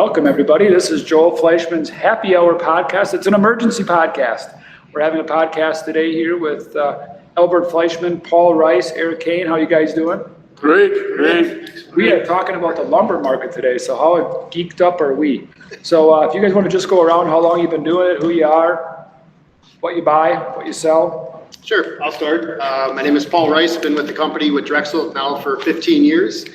Welcome, everybody. This is Joel Fleischman's Happy Hour podcast. It's an emergency podcast. We're having a podcast today here with Albert Fleischman, Paul Rice, Eric Kane. How you guys doing? Great. We are talking about the lumber market today, so how geeked up are we? So if you guys want to just go around how long you've been doing it, who you are, what you buy, what you sell. Sure, I'll start. My name is Paul Rice. Been with the company with Drexel now for 15 years.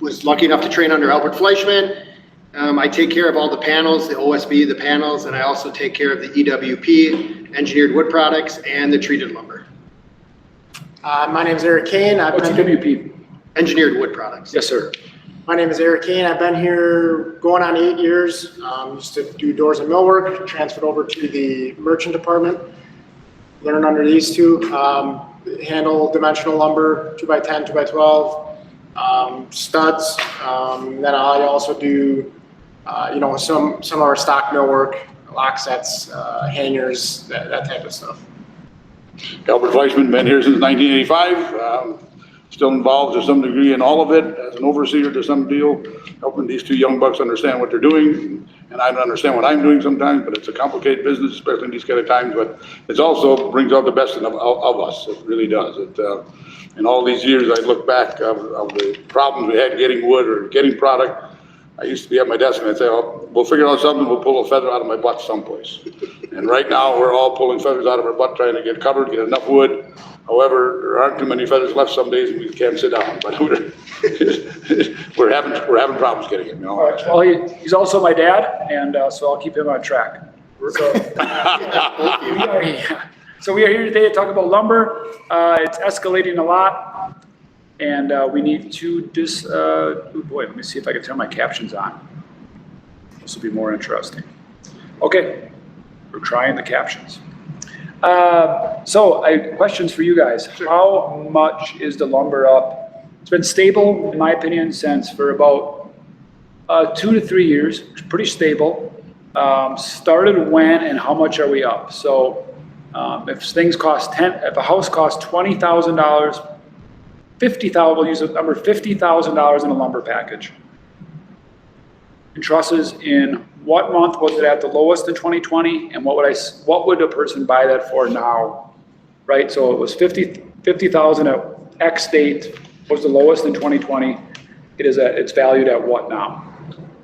Was lucky enough to train under Albert Fleischman. I take care of all the panels, the OSB, the panels, and I also take care of the EWP, engineered wood products, and the treated lumber. My name is Eric Kane. What's EWP? Engineered wood products. Yes, sir. My name is Eric Kane. I've been here going on 8 years. Used to do doors and millwork, transferred over to the merchant department, learn under these two, handle dimensional lumber, 2x10, 2x12, studs. Then I also do, some of our stock millwork, lock sets, hangers, that type of stuff. Albert Fleischman, been here since 1985. Still involved to some degree in all of it as an overseer to some deal, helping these two young bucks understand what they're doing. And I don't understand what I'm doing sometimes, but it's a complicated business, especially in these kind of times. But it also brings out the best of us. It really does. In all these years, I look back of the problems we had getting wood or getting product. I used to be at my desk and I'd say, oh, we'll figure out something, we'll pull a feather out of my butt someplace. And right now, we're all pulling feathers out of our butt, trying to get covered, get enough wood. However, there aren't too many feathers left some days and we can't sit down. But we're having problems getting it. All right. Well, he's also my dad, and so I'll keep him on track. So we are here today to talk about lumber. It's escalating a lot, and we need to let me see if I can turn my captions on. This will be more interesting. Okay, we're trying the captions. So questions for you guys. Sure. How much is the lumber up? It's been stable, in my opinion, since for about 2 to 3 years. It's pretty stable. Started when and how much are we up? So if things cost if a house costs $20,000, we'll use the number $50,000 in a lumber package. And trusses in what month was it at the lowest in 2020, and what would a person buy that for now, right? So it was 50,000 at X date was the lowest in 2020. It's valued at what now?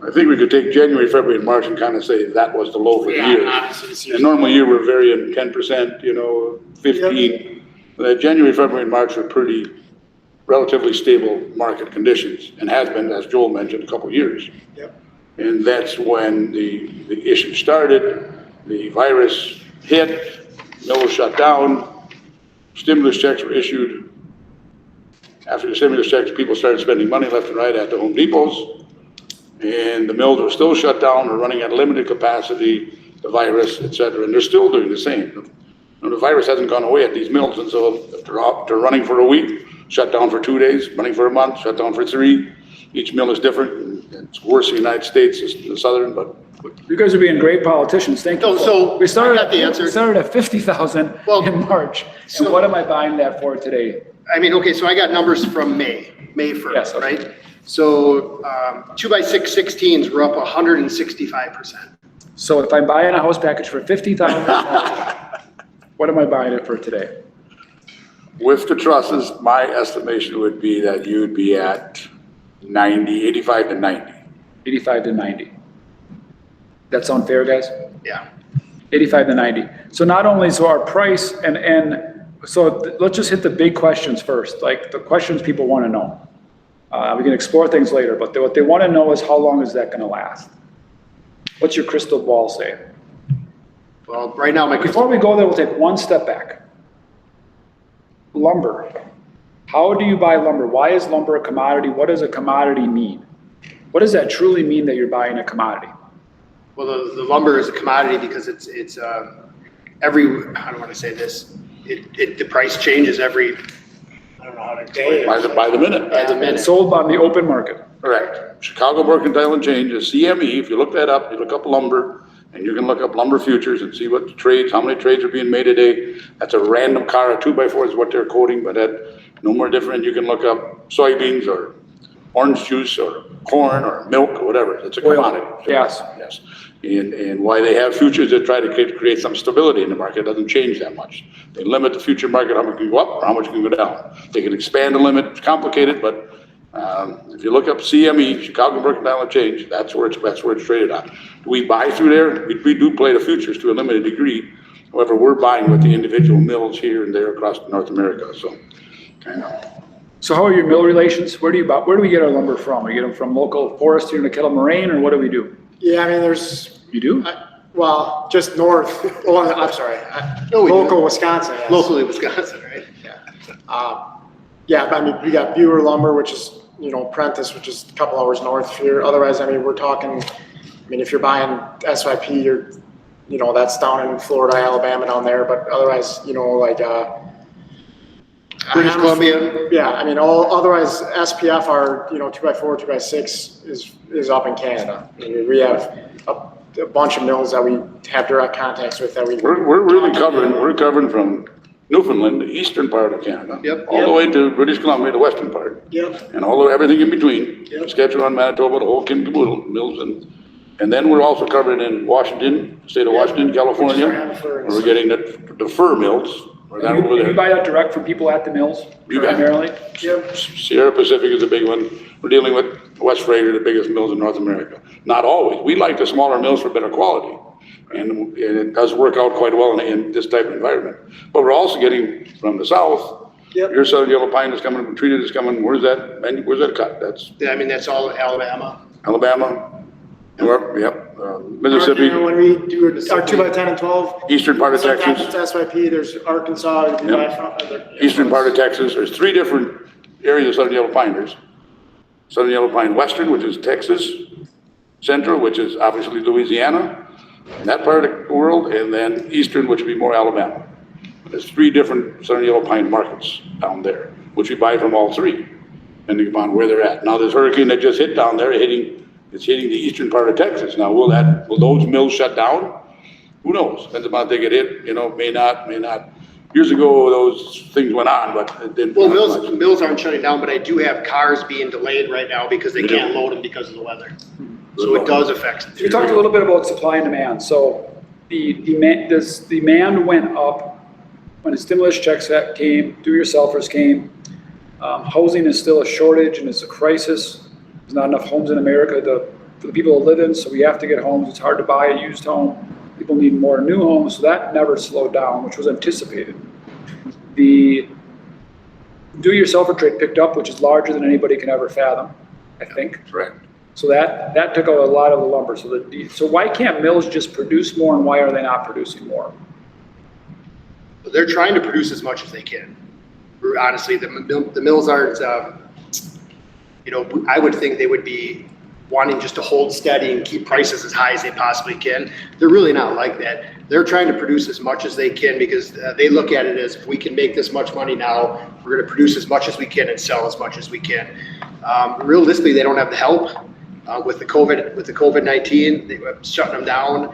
I think we could take January, February, and March and kind of say that was the low for the year. Obviously, A normal year, we're varying 10%, 15%. Yep. January, February, and March are pretty relatively stable market conditions, and has been, as Joel mentioned, a couple of years. Yep. And that's when the issue started. The virus hit, mills shut down, stimulus checks were issued. After the stimulus checks, people started spending money left and right at the Home Depots, and the mills were still shut down or running at limited capacity, the virus, et cetera, and they're still doing the same. The virus hasn't gone away at these mills, and so if they're running for a week, shut down for 2 days, running for a month, shut down for 3. Each mill is different. It's worse in the United States, the southern, but. You guys are being great politicians. Thank you. So we started I got the answer. We started at 50,000 in March. And what am I buying that for today? I mean, okay, so I got numbers from May 1st, Yes, okay. right? So 2x6 16s were up 165%. So if I'm buying a house package for 50,000, what am I buying it for today? With the trusses, my estimation would be that you would be at 85 to 90. 85 to 90. That sound fair, guys? Yeah. 85 to 90. So not only so our price let's just hit the big questions first, like the questions people want to know. We can explore things later, but what they want to know is how long is that going to last? What's your crystal ball say? Well, right now Before we go there, we'll take one step back. Lumber. How do you buy lumber? Why is lumber a commodity? What does a commodity mean? What does that truly mean that you're buying a commodity? Well, the lumber is a commodity because it's every, I don't want to say this, the price changes every, I don't know how to say it. By the minute. By the minute. It's sold on the open market. Correct. Chicago Mercantile and Change is CME. If you look that up, you look up lumber, and you can look up lumber futures and see what the trades, how many trades are being made a day. That's a random car, a 2x4 is what they're quoting, but that no more different. You can look up soybeans or orange juice or corn or milk or whatever. It's a Oil. commodity. Yes. Yes. And why they have futures, they try to create some stability in the market. It doesn't change that much. They limit the future market, how much can go up or how much can go down. They can expand the limit, it's complicated, but if you look up CME, Chicago Mercantile Exchange, that's where it's traded on. Do we buy through there? We do play the futures to a limited degree. However, we're buying with the individual mills here and there across North America, so kind of. So how are your mill relations? Where do we get our lumber from? We get them from local forest here in the Kettle Moraine, or what do we do? Yeah, I mean, there's, You do? well, just north, oh, I'm sorry, No, we do. local Wisconsin, yes. Locally Wisconsin, right? Yeah, but I mean, we got Buer Lumber, which is, Prentice, which is a couple hours north here. Otherwise, I mean, we're talking, I mean, if you're buying SYP, that's down in Florida, Alabama down there, but otherwise, like, British Columbia. yeah, I mean, otherwise SPF, our, 2x4, 2x6 is up in Canada. I mean, we have a bunch of mills that we have direct contacts with that we. We're really covering from Newfoundland, the eastern part of Canada. Yep. All the way to British Columbia, the western part. Yep. And everything in between. Yep. Saskatchewan, Manitoba, the whole kit and caboodle mills. And then we're also covering in Washington, state of Washington, California. Where We're getting the fir mills. Or that over You there. buy that direct from people at the mills You bet. primarily? Yep. Sierra Pacific is a big one. We're dealing with West Fraser, the biggest mills in North America. Not always. We like the smaller mills for better quality. And it does work out quite well in this type of environment. But we're also getting from the south. Yep. Your southern yellow pine is coming, treated is coming. Where's that cut? That's Yeah, I mean, that's all Alabama. Alabama. Mississippi, When we do our 2x10 and 12. eastern part of Sometimes Texas, it's SYP, there's Arkansas. we buy from- eastern part of Texas. There's 3 different areas of southern yellow pine. There's southern yellow pine western, which is Texas, central, which is obviously Louisiana, and that part of the world, and then eastern, which would be more Alabama. There's 3 different southern yellow pine markets down there, which we buy from all 3, depending upon where they're at. Now, this hurricane that just hit down there, it's hitting the eastern part of Texas. Now, will those mills shut down? Who knows? Depends upon if they get hit, may not. Years ago, those things went on, but it didn't. Well, mills aren't shutting down, but I do have cars being delayed right now because they can't load them because of the weather. So it does affect. You talked a little bit about supply and demand. So the demand went up when the stimulus checks came, do-it-yourselfers came. Housing is still a shortage and it's a crisis. There's not enough homes in America for the people to live in, so we have to get homes. It's hard to buy a used home. People need more new homes, so that never slowed down, which was anticipated. The do-it-yourselfer trade picked up, which is larger than anybody can ever fathom, I think. Correct. So that took out a lot of the lumber. So why can't mills just produce more, and why are they not producing more? They're trying to produce as much as they can. Honestly, the mills aren't, I would think they would be wanting just to hold steady and keep prices as high as they possibly can. They're really not like that. They're trying to produce as much as they can because they look at it as if we can make this much money now, we're going to produce as much as we can and sell as much as we can. Realistically, they don't have the help with the COVID-19. They were shutting them down.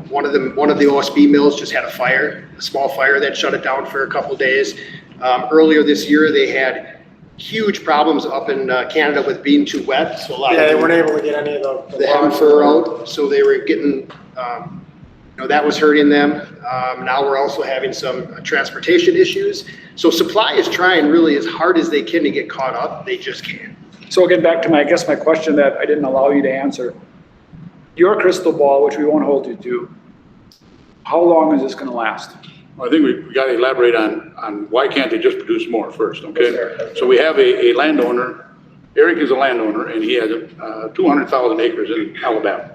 One of the OSB mills just had a small fire that shut it down for a couple of days. Earlier this year, they had huge problems up in Canada with being too wet. So they weren't able to get any of the hem fur out. So they were getting, that was hurting them. Now we're also having some transportation issues. So supply is trying really as hard as they can to get caught up. They just can't. So again, back to my question that I didn't allow you to answer. Your crystal ball, which we won't hold you to, how long is this going to last? Well, I think we got to elaborate on why can't they just produce more first, okay? So we have a landowner, Eric is a landowner, and he has 200,000 acres in Alabama,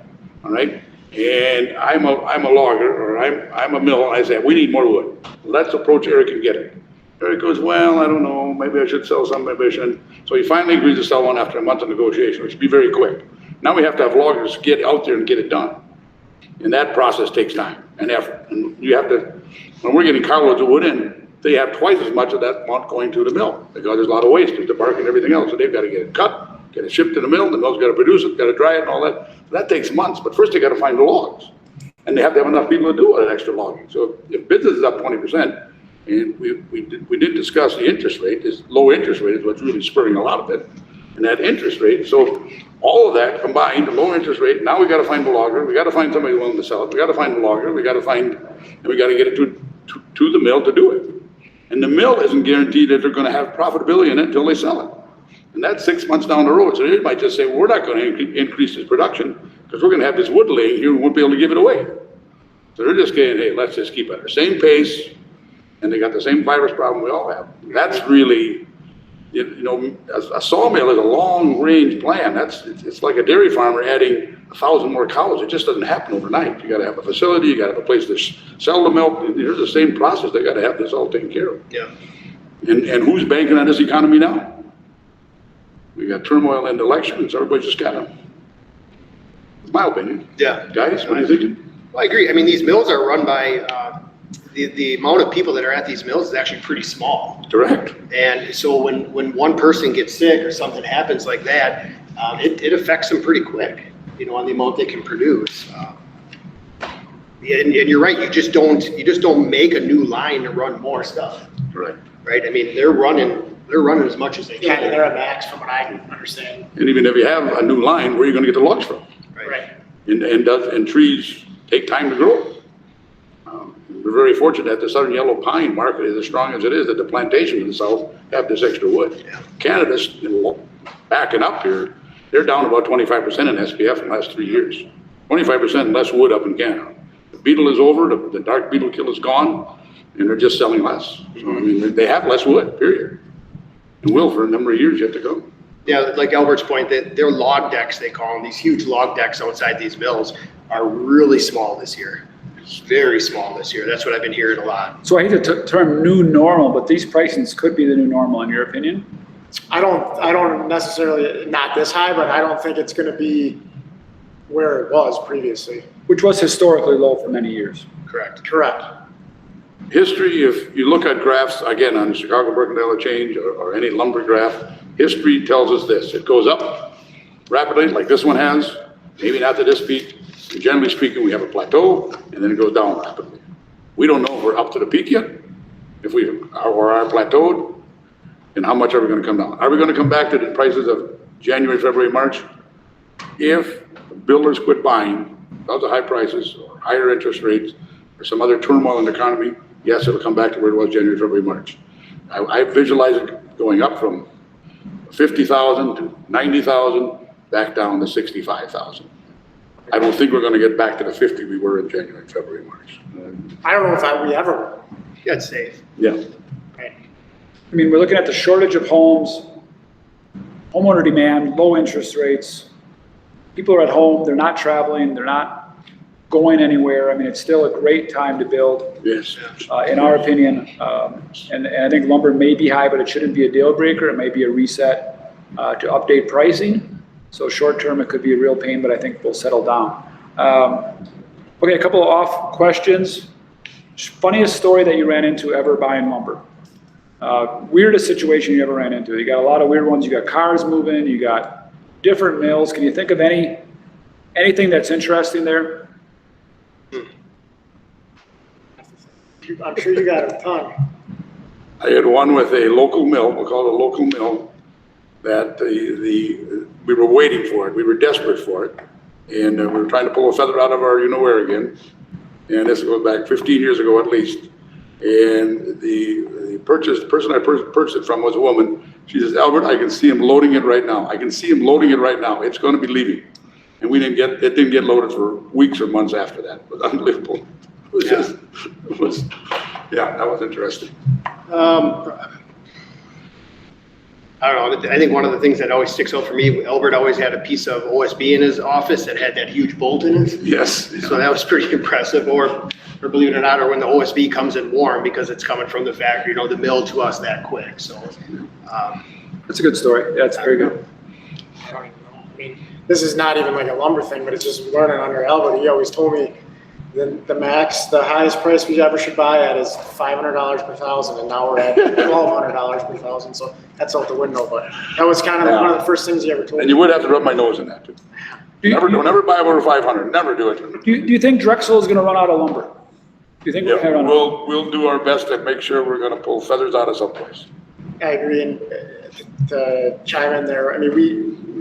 all right? And I'm a logger, or I'm a mill, I say, we need more wood. Let's approach Eric and get it. Eric goes, well, I don't know, maybe I should sell some, maybe I shouldn't. So he finally agrees to sell one after a month of negotiation, which would be very quick. Now we have to have loggers get out there and get it done. And that process takes time and effort. And you have to, when we're getting carloads of wood in, they have twice as much of that amount going to the mill because there's a lot of waste, there's the bark and everything else. So they've got to get it cut, get it shipped to the mill's got to produce it, got to dry it and all that. So that takes months, but first they got to find the logs. And they have to have enough people to do all that extra logging. So if business is up 20%, and we did discuss the interest rate, this low interest rate is what's really spurring a lot of it. And that interest rate, so all of that combined, the low interest rate, now we gotta find a logger, we gotta find somebody willing to sell it, we gotta find a logger, and we gotta get it to the mill to do it. And the mill isn't guaranteed that they're gonna have profitability in it until they sell it. And that's 6 months down the road, so they might just say, well, we're not gonna increase this production, because we're gonna have this wood laying here, and we won't be able to give it away. So they're just saying, hey, let's just keep it at the same pace, and they got the same virus problem we all have. That's really, you know, a sawmill is a long-range plan. It's like a dairy farmer adding 1,000 more cows. It just doesn't happen overnight. You gotta have a facility, you gotta have a place to sell the milk. There's the same process. They gotta have this all taken care of. Yeah. And who's banking on this economy now? We got turmoil in the elections. Everybody's just got them. It's my opinion. Yeah. Guys, what are you thinking? Well, I agree. I mean, these mills are run by, the amount of people that are at these mills is actually pretty small. Direct. And so when one person gets sick or something happens like that, it affects them pretty quick, you know, on the amount they can produce. And you're right, you just don't make a new line to run more stuff, Right. right? I mean, they're running as much as they Yeah, can. they're at max from what I understand. And even if you have a new line, where are you gonna get the logs from? Right. And trees take time to grow. We're very fortunate that the southern yellow pine market is as strong as it is, that the plantations in the south have this extra wood. Yeah. Canada's, you know, backing up here, they're down about 25% in SPF in the last 3 years. 25% less wood up in Canada. The beetle is over, the dark beetle kill is gone, and they're just selling less. So, I mean, they have less wood, period. And will for a number of years yet to go. Yeah, like Albert's point, that their log decks, they call them, these huge log decks outside these mills are really small this year. It's very small this year. That's what I've been hearing a lot. So I hate the term new normal, but these pricings could be the new normal in your opinion? I don't necessarily, not this high, but I don't think it's gonna be where it was previously. Which was historically low for many years. Correct. Correct. History, if you look at graphs, again, on the Chicago Mercantile Exchange or any lumber graph, history tells us this. It goes up rapidly, like this one has, maybe not to this peak. Generally speaking, we have a plateau, and then it goes down rapidly. We don't know if we're up to the peak yet, if we are plateaued, and how much are we gonna come down? Are we gonna come back to the prices of January, February, March? If builders quit buying, because of high prices, or higher interest rates, or some other turmoil in the economy, yes, it'll come back to where it was January, February, March. I visualize it going up from 50,000 to 90,000, back down to 65,000. I don't think we're gonna get back to the 50 we were in January, February, March. I don't know if we ever will. Yeah, it's safe. Yeah. Right. I mean, we're looking at the shortage of homes, homeowner demand, low interest rates. People are at home, they're not traveling, they're not going anywhere. I mean, it's still a great time to build, Yes. in our opinion. And I think lumber may be high, but it shouldn't be a deal breaker. It may be a reset to update pricing. So short term, it could be a real pain, but I think we'll settle down. Okay, a couple of off questions. Funniest story that you ran into ever buying lumber? Weirdest situation you ever ran into? You got a lot of weird ones. You got cars moving, you got different mills. Can you think of anything that's interesting there? I'm sure you got a ton. I had one with a local mill, we'll call it a local mill, that we were waiting for it. We were desperate for it. And we were trying to pull a feather out of our you-know-where again. And this goes back 15 years ago at least. And the person I purchased it from was a woman. She says, Albert, I can see him loading it right now. I can see him loading it right now. It's going to be leaving. And it didn't get loaded for weeks or months after that. It was unbelievable. That was interesting. I don't know. I think one of the things that always sticks out for me, Albert always had a piece of OSB in his office that had that huge bolt in it. Yes. So that was pretty impressive. Or believe it or not, or when the OSB comes in warm because it's coming from the factory, the mill to us that quick. So That's a good story. That's very good. I don't even know. I mean, this is not even like a lumber thing, but it's just learning under Albert. He always told me the highest price we ever should buy at is $500 per thousand, and now we're at $1,200 per thousand. So that's out the window. But that was kind of one of the first things he ever told me. And you would have to rub my nose in that too. Never buy over 500. Never do it. Do you think Drexel is going to run out of lumber? Do you think we're going to run out? We'll do our best to make sure we're going to pull feathers out of someplace. I agree, and to chime in there, I mean,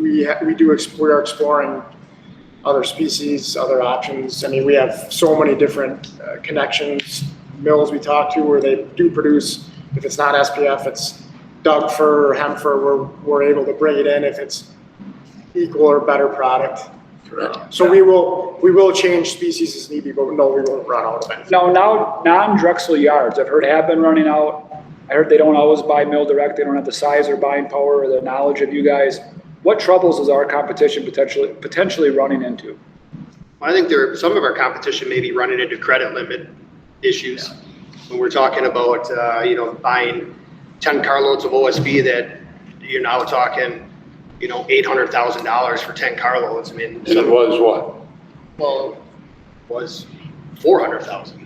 we are exploring other species, other options. I mean, we have so many different connections, mills we talk to where they do produce, if it's not SPF, it's Doug fir or hemp fir, we're able to bring it in if it's equal or better product. So we will change species as need be, but no, we won't run out of anything. Now non-Drexel yards, I've heard have been running out. I heard they don't always buy mill direct. They don't have the size or buying power or the knowledge of you guys. What troubles is our competition potentially running into? I think some of our competition may be running into credit limit issues. Yeah. When we're talking about, buying 10 carloads of OSB that you're now talking, $800,000 for 10 carloads. I mean, and it was what? Well, it was 400,000.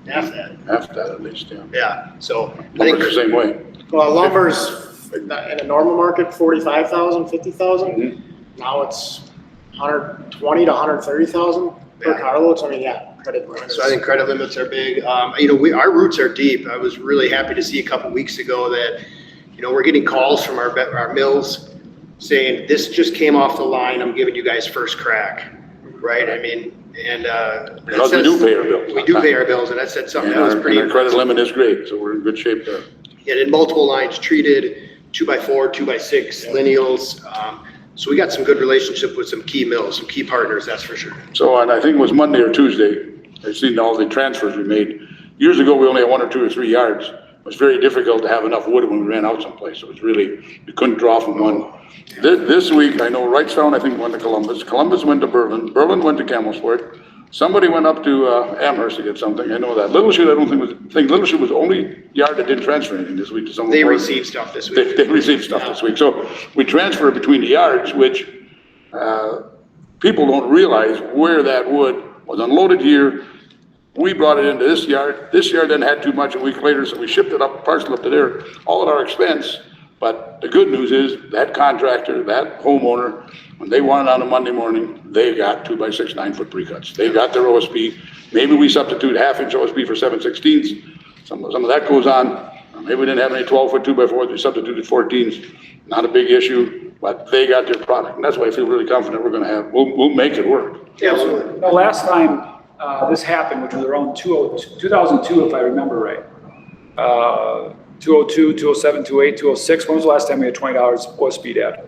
Half that. Half that at least, yeah. Yeah. So I think the same way. Well, lumber's in a normal market, 45,000, 50,000. Mm-hmm. Now it's 120 to 130,000 per carload. So I mean, yeah, credit limits. So I think credit limits are big. Our roots are deep. I was really happy to see a couple weeks ago that, we're getting calls from our mills saying, this just came off the line, I'm giving you guys first crack, right? I mean, and because we do pay our bills. We do pay our bills, and that said something that was pretty. And our credit limit is great, so we're in good shape there. And in multiple lines, treated 2x4, 2x6 lineals. So we got some good relationship with some key mills, some key partners, that's for sure. So, and I think it was Monday or Tuesday, I've seen all the transfers we made. Years ago, we only had 1 or 2 or 3 yards. It was very difficult to have enough wood when we ran out someplace. It was really, you couldn't draw from one. This week, I know Wrightstown, I think, went to Columbus. Columbus went to Berlin. Berlin went to Camelsport. Somebody went up to Amherst to get something. I know that. Little Chute, I don't think Little Chute was the only yard that didn't transfer anything this week to someone. They received stuff this week. They received stuff this week. So we transfer between the yards, which people don't realize where that wood was unloaded here. We brought it into this yard. This yard then had too much a week later, so we shipped it up, parcel up to there, all at our expense. But the good news is that contractor, that homeowner, when they wanted on a Monday morning, they got 2x6 9-foot pre-cuts. They got their OSB. Maybe we substitute 1/2-inch OSB for 7/16. Some of that goes on. Maybe we didn't have any 12-foot 2x4s. We substituted 14s. Not a big issue, but they got their product. And that's why I feel really confident we'll make it work. Yeah. The last time this happened, which was around 2002, if I remember right. 202, 207, 208, 206. When was the last time we had $20 OSB at?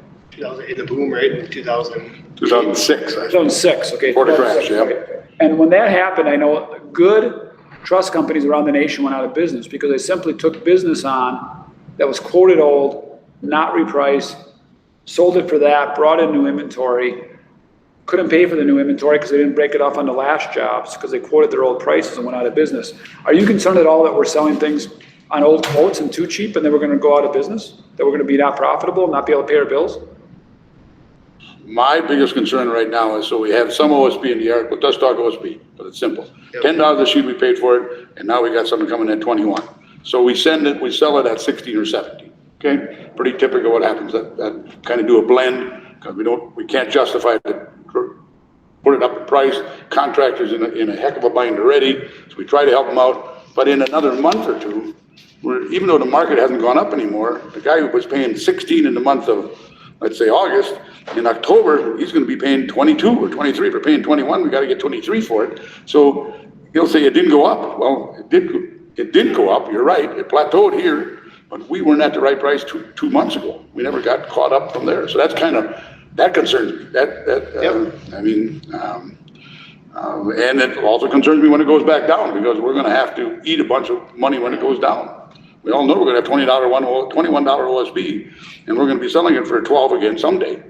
In the boom, right? In 2006. 2006, okay. Before the crash, yeah. Right. And when that happened, I know good trust companies around the nation went out of business because they simply took business on that was quoted old, not repriced, sold it for that, brought in new inventory, couldn't pay for the new inventory because they didn't break it off on the last jobs because they quoted their old prices and went out of business. Are you concerned at all that we're selling things on old quotes and too cheap and then we're going to go out of business? That we're going to be not profitable, not be able to pay our bills? My biggest concern right now is, so we have some OSB in the yard, but let's talk OSB, but it's simple. Yep. $10 a sheet we paid for it, and now we got something coming at 21. So we sell it at 16 or 17, okay? Pretty typical what happens, that kind of do a blend, because we can't justify it, put it up in price. Contractors in a heck of a bind already, so we try to help them out. But in another month or two, even though the market hasn't gone up anymore, the guy who was paying 16 in the month of, let's say, August, in October, he's going to be paying 22 or 23 for paying 21. We got to get 23 for it. So he'll say it didn't go up. Well, it didn't go up. You're right. It plateaued here, but we weren't at the right price 2 months ago. We never got caught up from there. So that's that concerns me. And it also concerns me when it goes back down, because we're going to have to eat a bunch of money when it goes down. We all know we're going to have $21 OSB, and we're going to be selling it for $12 again someday.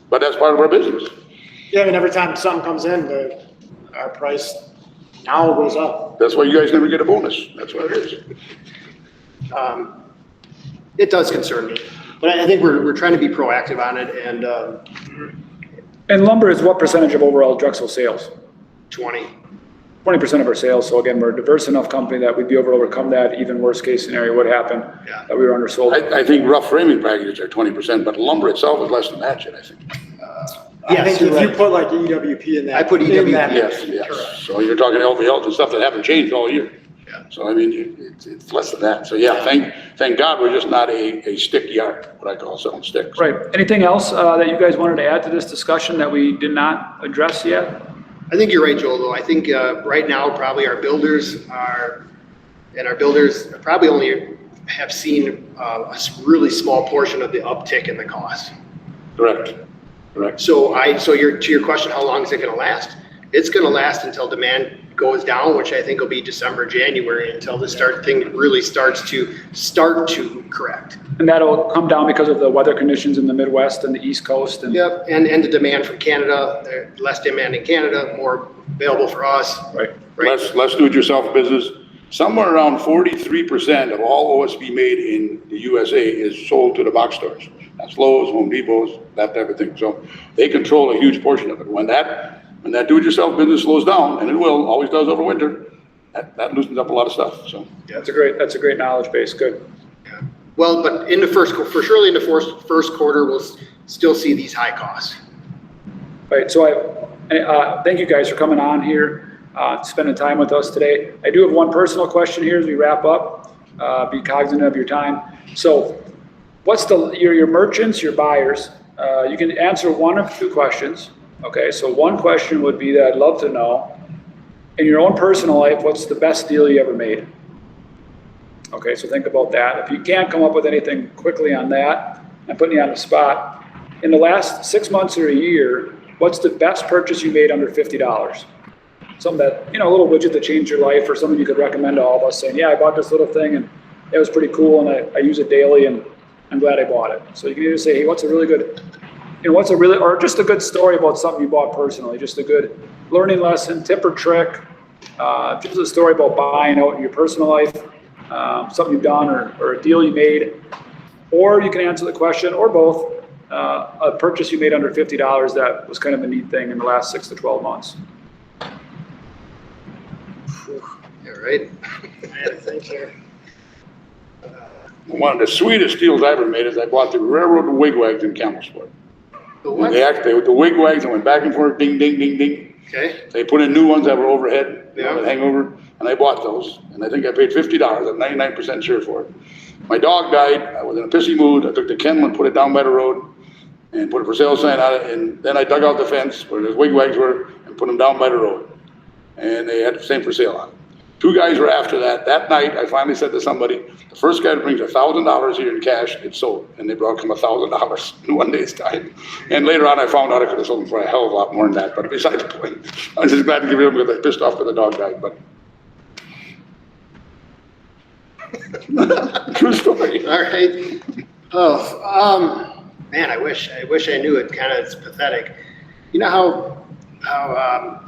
But that's part of our business. Yeah, I mean, every time something comes in, our price now goes up. That's why you guys never get a bonus. That's what it is. It does concern me, but I think we're trying to be proactive on it, And lumber is what percentage of overall Drexel sales? 20% of our sales. So again, we're a diverse enough company that we'd be able to overcome that. Even worst case scenario would happen, that we were undersold. I think rough framing packages are 20%, but lumber itself is less than that shit, I think. I think if you put like EWP in that. I put EWP. Yes. So you're talking LVLs and stuff that haven't changed all year. Yeah. So I mean, it's less than that. So yeah, thank God we're just not a stick yard, what I call selling sticks. Right. Anything else that you guys wanted to add to this discussion that we did not address yet? I think you're right, Joel, though. I think right now, probably our builders probably only have seen a really small portion of the uptick in the cost. Correct. So to your question, how long is it gonna last? It's gonna last until demand goes down, which I think will be December, January, until this thing really starts to correct. And that'll come down because of the weather conditions in the Midwest and the East Coast and. Yep, and the demand from Canada, less demand in Canada, more available for us. Right. Less do-it-yourself business. Somewhere around 43% of all OSB made in the USA is sold to the box stores. That's Lowe's, Home Depot's, that type of thing. So they control a huge portion of it. When that do-it-yourself business slows down, and it will, always does over winter, that loosens up a lot of stuff. So Yeah, that's a great knowledge base. Good. Yeah. Well, but in the surely in the first quarter, we'll still see these high costs. Right. So thank you guys for coming on here, spending time with us today. I do have one personal question here as we wrap up. Be cognizant of your time. So what's your merchants, your buyers? You can answer one of two questions. Okay, so one question would be that I'd love to know, in your own personal life, what's the best deal you ever made? Okay, so think about that. If you can't come up with anything quickly on that, I'm putting you on the spot. In the last 6 months or a year, what's the best purchase you made under $50? Something that, a little widget that changed your life, or something you could recommend to all of us, saying, yeah, I bought this little thing and it was pretty cool and I use it daily and I'm glad I bought it. So you can either say, hey, what's a really good, or just a good story about something you bought personally, just a good learning lesson, tip or trick, just a story about buying out in your personal life, something you've done or a deal you made. Or you can answer the question, or both, a purchase you made under $50 that was kind of a neat thing in the last 6 to 12 months. Yeah, right? Thank you. one of the sweetest deals I ever made is I bought the railroad wigwags in Campbellsport. The what? The wigwags that went back and forth, ding, ding, ding, ding. Okay. They put in new ones that were overhead, Yeah. that hang over, and I bought those. And I think I paid $50. I'm 99% sure for it. My dog died. I was in a pissy mood. I took the kennel and put it down by the road and put a for sale sign on it. And then I dug out the fence where the wigwags were and put them down by the road. And they had the same for sale on it. 2 guys were after that. That night, I finally said to somebody, the first guy that brings $1,000 here in cash, it's sold. And they brought him $1,000 in 1 day's time. And later on, I found out I could have sold them for a hell of a lot more than that. But besides the point, I was just glad to give it up because I pissed off that the dog died. But true story. All right. Oh, man, I wish I knew it. Kind of, it's pathetic. You know how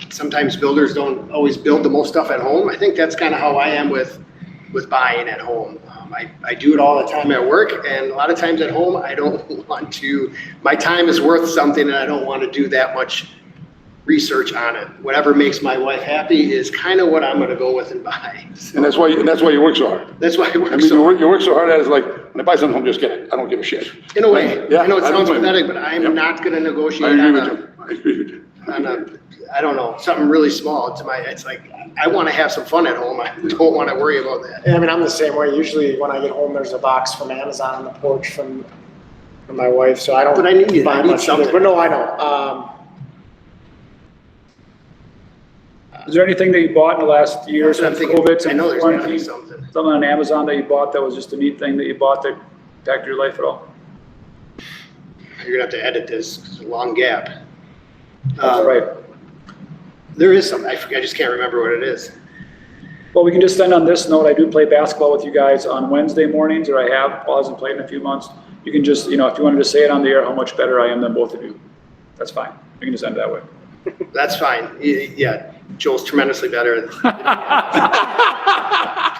sometimes builders don't always build the most stuff at home? I think that's kind of how I am with buying at home. I do it all the time at work, and a lot of times at home, I don't want to, my time is worth something and I don't want to do that much research on it. Whatever makes my wife happy is kind of what I'm going to go with and buy. So And that's why you work so hard. that's why I work I mean, so you work so hard at it, it's like, when I buy something home, just get it. I don't give a shit. in a way. Yeah, I know it I don't sounds blame you. pathetic, but I'm Yep. not going to negotiate I agree on with a, you. I agree with you. on a, I don't know, something really small. It's like, I want to have some fun at home. I don't want to worry about that. I mean, I'm the same way. Usually when I get home, there's a box from Amazon on the porch from my wife, so I don't But I need buy much something. either. But no, I know. Is there anything that you bought in the last year That's what I'm since thinking. COVID? I know there's gotta be quarantine? something. Something on Amazon that you bought that was just a neat thing that you bought that impacted your life at all? You're gonna have to edit this, 'cause it's a long gap. That's right. There is something, I just can't remember what it is. Well, we can just end on this note. I do play basketball with you guys on Wednesday mornings, or I have. Paul hasn't played in a few months. You can just, if you wanted to say it on the air, how much better I am than both of you. That's fine. We can just end it that way. That's fine. Yeah, Joel's tremendously better.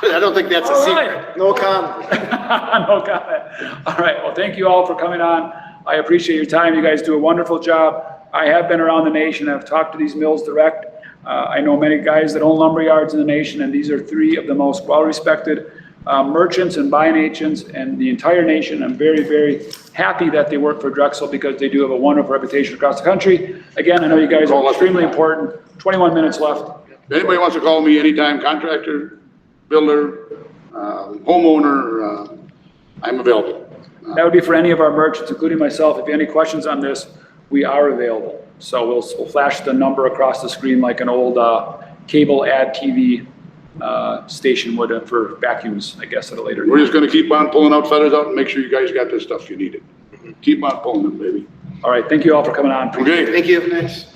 I don't think that's a All secret. right. No comment. No comment. All right. Well, thank you all for coming on. I appreciate your time. You guys do a wonderful job. I have been around the nation. I've talked to these mills direct. I know many guys that own lumber yards in the nation, and these are 3 of the most well-respected merchants and buying agents in the entire nation. I'm very, very happy that they work for Drexel because they do have a wonderful reputation across the country. Again, I know you guys are extremely important. 21 minutes left. If anybody wants to call me anytime, contractor, builder, homeowner, I'm available. That would be for any of our merchants, including myself. If you have any questions on this, we are available. So we'll flash the number across the screen like an old cable ad TV station would for vacuums, I guess, at a later We're date. just gonna keep on pulling out feathers out and make sure you guys got this stuff you needed. Keep on pulling them, baby. All right, thank you all for coming on. Okay. Thank you. Thanks.